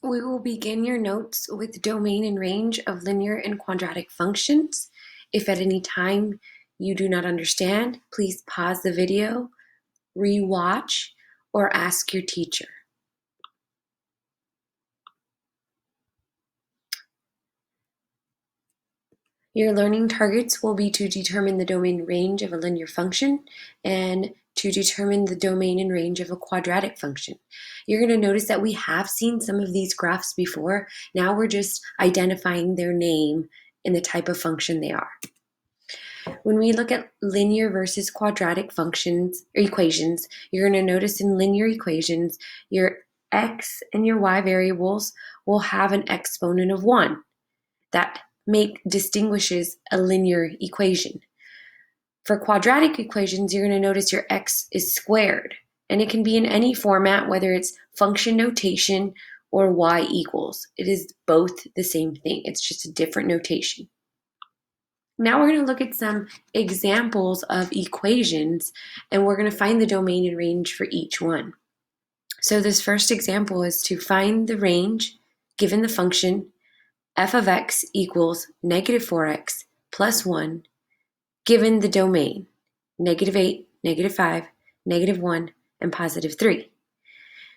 We will begin your notes with domain and range of linear and quadratic functions. If at any time you do not understand, please pause the video, re-watch, or ask your teacher. Your learning targets will be to determine the domain range of a linear function and to determine the domain and range of a quadratic function. You're going to notice that we have seen some of these graphs before. Now we're just identifying their name and the type of function they are. When we look at linear versus quadratic functions or equations, you're going to notice in linear equations, your x and your y variables will have an exponent of 1. That distinguishes a linear equation. For quadratic equations, you're going to notice your x is squared, and it can be in any format, whether it's function notation or y equals. It is both the same thing. It's just a different notation. Now we're going to look at some examples of equations, and we're going to find the domain and range for each one. So this first example is to find the range given the function f of x equals negative 4x plus 1, given the domain, negative 8, negative 5, negative 1, and positive 3.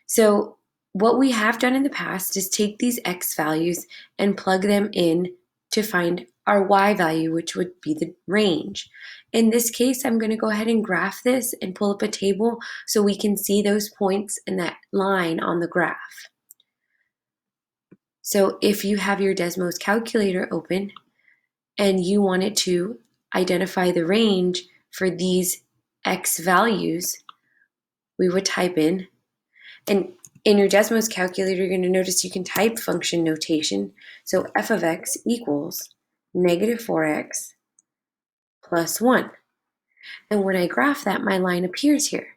So what we have done in the past is take these x values and plug them in to find our y value, which would be the range. In this case, I'm going to go ahead and graph this and pull up a table so we can see those points and that line on the graph. So if you have your Desmos calculator open and you wanted to identify the range for these x values, we would type in, and in your Desmos calculator, you're going to notice you can type function notation. So f of x equals negative 4x plus 1. And when I graph that, my line appears here.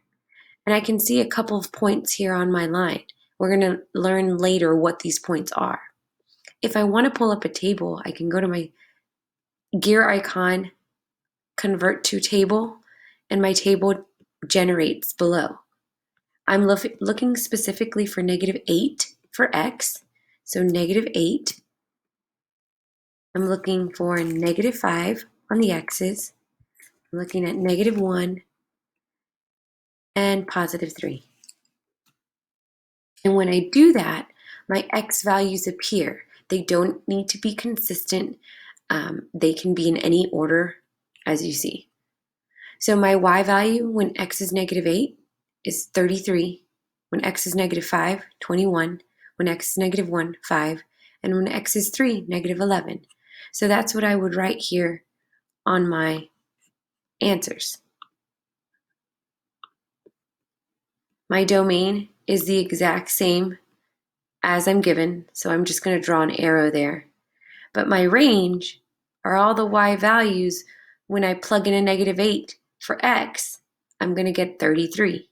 And I can see a couple of points here on my line. We're going to learn later what these points are. If I want to pull up a table, I can go to my gear icon, convert to table, and my table generates below. I'm looking specifically for negative 8 for x, so negative 8. I'm looking for negative 5 on the x's. I'm looking at negative 1 and positive 3. And when I do that, my x values appear. They don't need to be consistent. They can be in any order, as you see. So my y value when x is negative 8 is 33. When x is negative 5, 21. When x is negative 1, 5. And when x is 3, negative 11. So that's what I would write here on my answers. My domain is the exact same as I'm given, so I'm just going to draw an arrow there. But my range are all the y values. When I plug in a negative 8 for x, I'm going to get 33.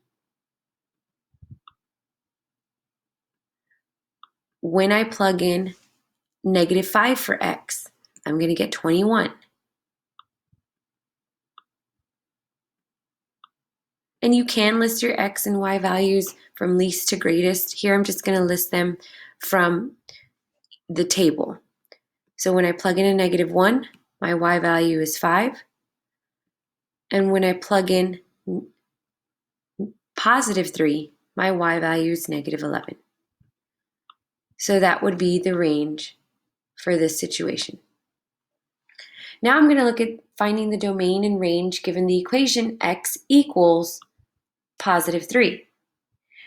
When I plug in negative 5 for x, I'm going to get 21. And you can list your x and y values from least to greatest. Here I'm just going to list them from the table. So when I plug in a negative 1, my y value is 5. And when I plug in positive 3, my y value is negative 11. So that would be the range for this situation. Now I'm going to look at finding the domain and range given the equation x equals positive 3.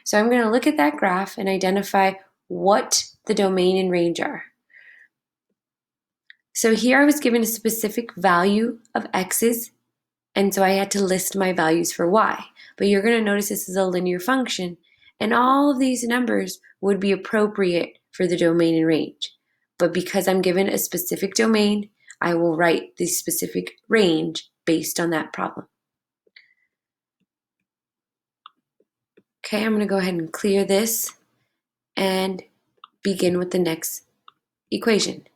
So I'm going to look at that graph and identify what the domain and range are. So here I was given a specific value of x's, and so I had to list my values for y. But you're going to notice this is a linear function, and all of these numbers would be appropriate for the domain and range. But because I'm given a specific domain, I will write the specific range based on that problem. Okay, I'm going to go ahead and clear this and begin with the next equation.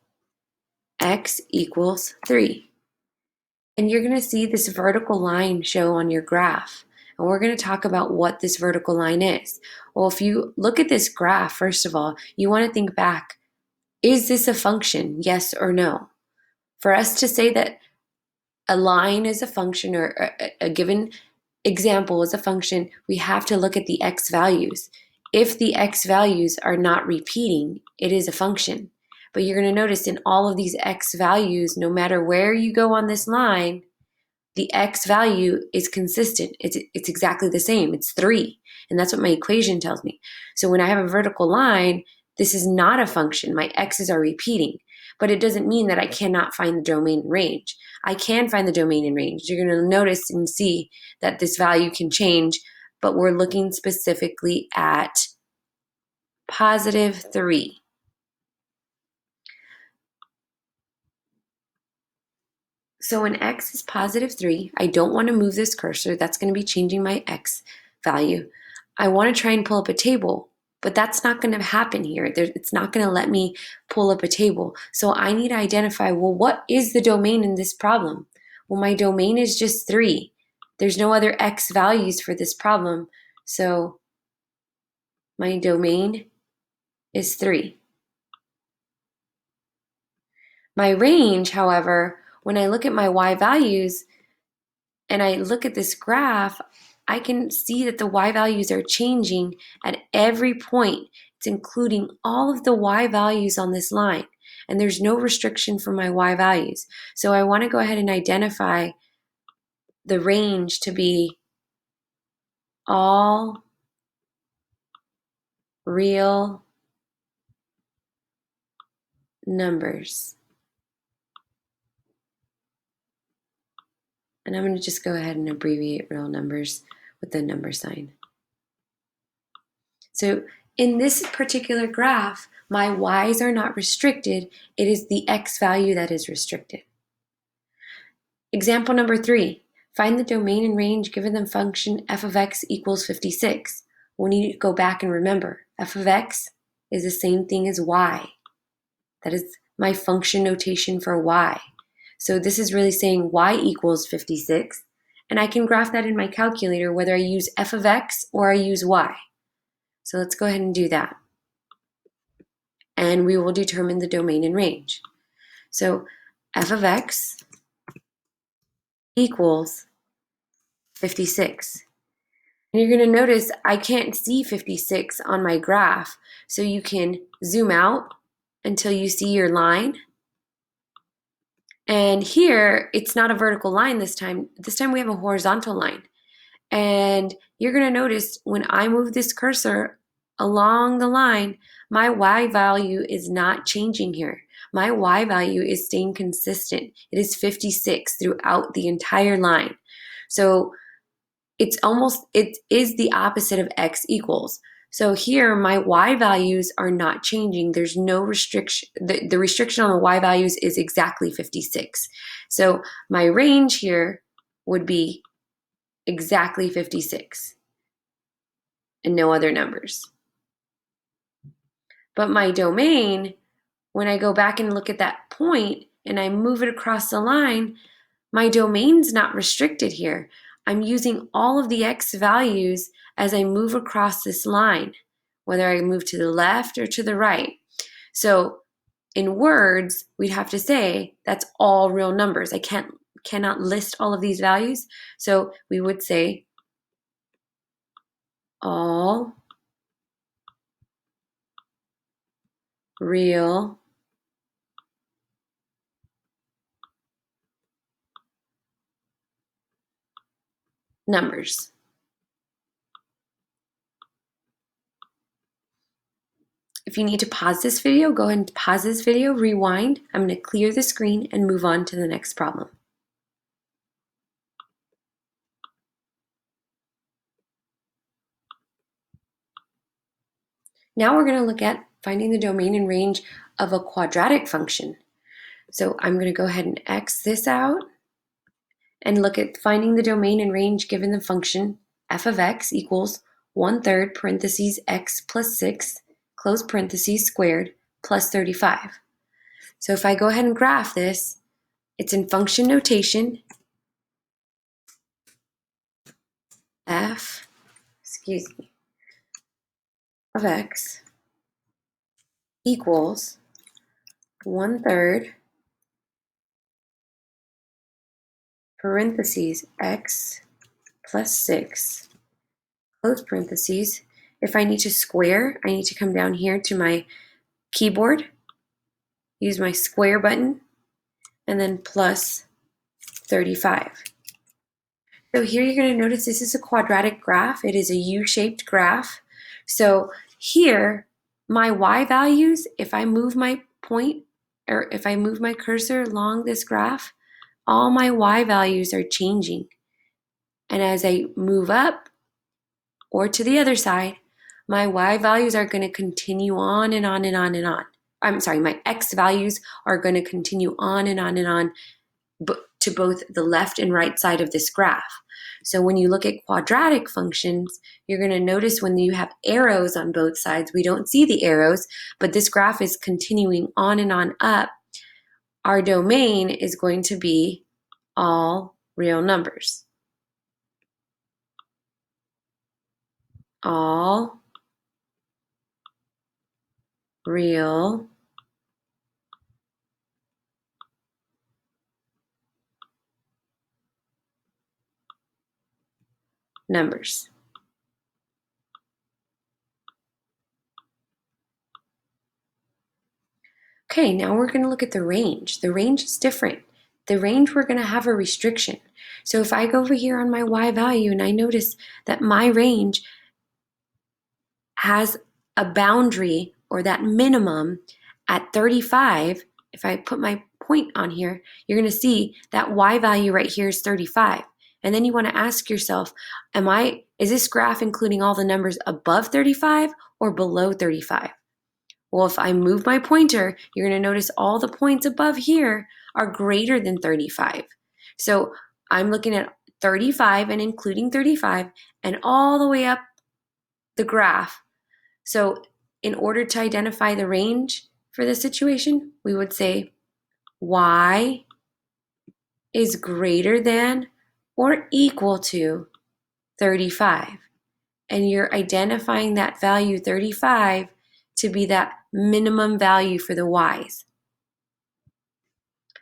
X equals 3. And you're going to see this vertical line show on your graph. And we're going to talk about what this vertical line is. Well, if you look at this graph, first of all, you want to think back. Is this a function, yes or no? For us to say that a line is a function or a given example is a function, we have to look at the x values. If the x values are not repeating, it is a function. But you're going to notice in all of these x values, no matter where you go on this line, the x value is consistent. It's exactly the same. It's 3. And that's what my equation tells me. So when I have a vertical line, this is not a function. My x's are repeating. But it doesn't mean that I cannot find the domain and range. I can find the domain and range. You're going to notice and see that this value can change, but we're looking specifically at positive 3. So when x is positive 3, I don't want to move this cursor. That's going to be changing my x value. I want to try and pull up a table, but that's not going to happen here. It's not going to let me pull up a table. So I need to identify, well, what is the domain in this problem? Well, my domain is just 3. There's no other x values for this problem. So my domain is 3. My range, however, when I look at my y values and I look at this graph, I can see that the y values are changing at every point. It's including all of the y values on this line, and there's no restriction for my y values. So I want to go ahead and identify the range to be all real numbers. And I'm going to just go ahead and abbreviate real numbers with the number sign. So in this particular graph, my y's are not restricted. It is the x value that is restricted. Example number 3, find the domain and range given the function f of x equals 56. We need to go back and remember, f of x is the same thing as y. That is my function notation for y. So this is really saying y equals 56, and I can graph that in my calculator whether I use f of x or I use y. So let's go ahead and do that. And we will determine the domain and range. So f of x equals 56. And you're going to notice I can't see 56 on my graph. So you can zoom out until you see your line. And here, it's not a vertical line this time. This time we have a horizontal line. And you're going to notice when I move this cursor along the line, my y value is not changing here. My y value is staying consistent. It is 56 throughout the entire line. So it is the opposite of x equals. So here my y values are not changing. There's no restriction. The restriction on the y values is exactly 56. So my range here would be exactly 56 and no other numbers. But my domain, when I go back and look at that point and I move it across the line, my domain's not restricted here. I'm using all of the x values as I move across this line, whether I move to the left or to the right. So in words, we'd have to say that's all real numbers. I cannot list all of these values. So we would say all real numbers. If you need to pause this video, go ahead and pause this video, rewind. I'm going to clear the screen and move on to the next problem. Now we're going to look at finding the domain and range of a quadratic function. So I'm going to go ahead and X this out and look at finding the domain and range given the function f of x equals 1/3 parentheses x plus 6 close parentheses squared plus 35. So if I go ahead and graph this, it's in function notation. f, excuse me, of x equals 1/3 parentheses x plus 6 close parentheses. If I need to square, I need to come down here to my keyboard, use my square button, and then plus 35. So here you're going to notice this is a quadratic graph. It is a U-shaped graph. So here, my y values, if I move my point, or if I move my cursor along this graph, all my y values are changing. And as I move up or to the other side, my y values are going to continue on and on and on and on. I'm sorry, my x values are going to continue on and on and on to both the left and right side of this graph. So when you look at quadratic functions, you're going to notice when you have arrows on both sides, we don't see the arrows, but this graph is continuing on and on up. Our domain is going to be all real numbers. All real numbers. Okay, now we're going to look at the range. The range is different. The range, we're going to have a restriction. So if I go over here on my y value and I notice that my range has a boundary, or that minimum, at 35, if I put my point on here, you're going to see that y value right here is 35. And then you want to ask yourself, is this graph including all the numbers above 35 or below 35? Well, if I move my pointer, you're going to notice all the points above here are greater than 35. So I'm looking at 35 and including 35 and all the way up the graph. So in order to identify the range for this situation, we would say y is greater than or equal to 35. And you're identifying that value 35 to be that minimum value for the y's.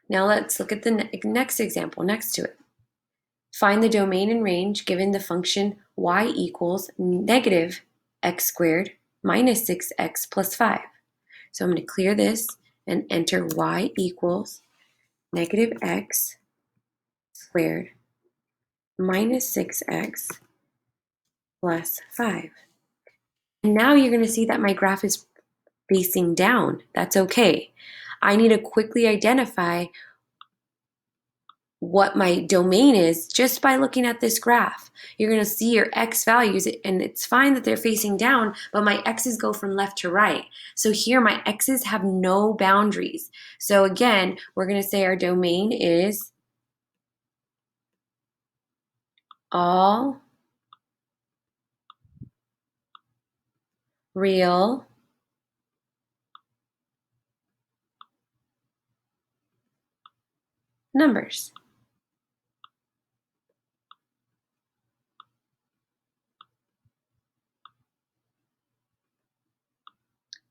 Now let's look at the next example next to it. Find the domain and range given the function y equals negative x squared minus 6x plus 5. So I'm going to clear this and enter y equals negative x squared minus 6x plus 5. And now you're going to see that my graph is facing down. That's okay. I need to quickly identify what my domain is just by looking at this graph. You're going to see your x values, and it's fine that they're facing down, but my x's go from left to right. So here my x's have no boundaries. So again, we're going to say our domain is all real numbers.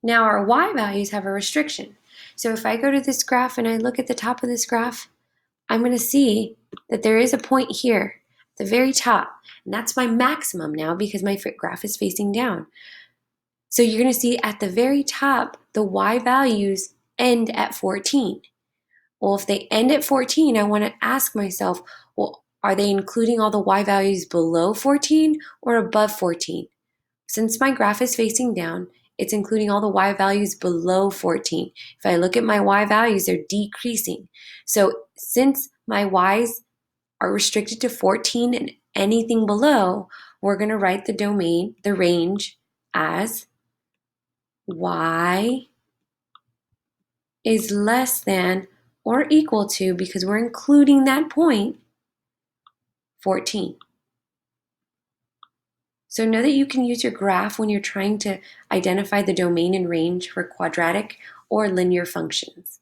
Now our y values have a restriction. So if I go to this graph and I look at the top of this graph, I'm going to see that there is a point here at the very top, and that's my maximum now because my graph is facing down. So you're going to see at the very top, the y values end at 14. Well, if they end at 14, I want to ask myself, well, are they including all the y values below 14 or above 14? Since my graph is facing down, it's including all the y values below 14. If I look at my y values, they're decreasing. So since my y's are restricted to 14 and anything below, we're going to write the range as y is less than or equal to, because we're including that point, 14. So know that you can use your graph when you're trying to identify the domain and range for quadratic or linear functions.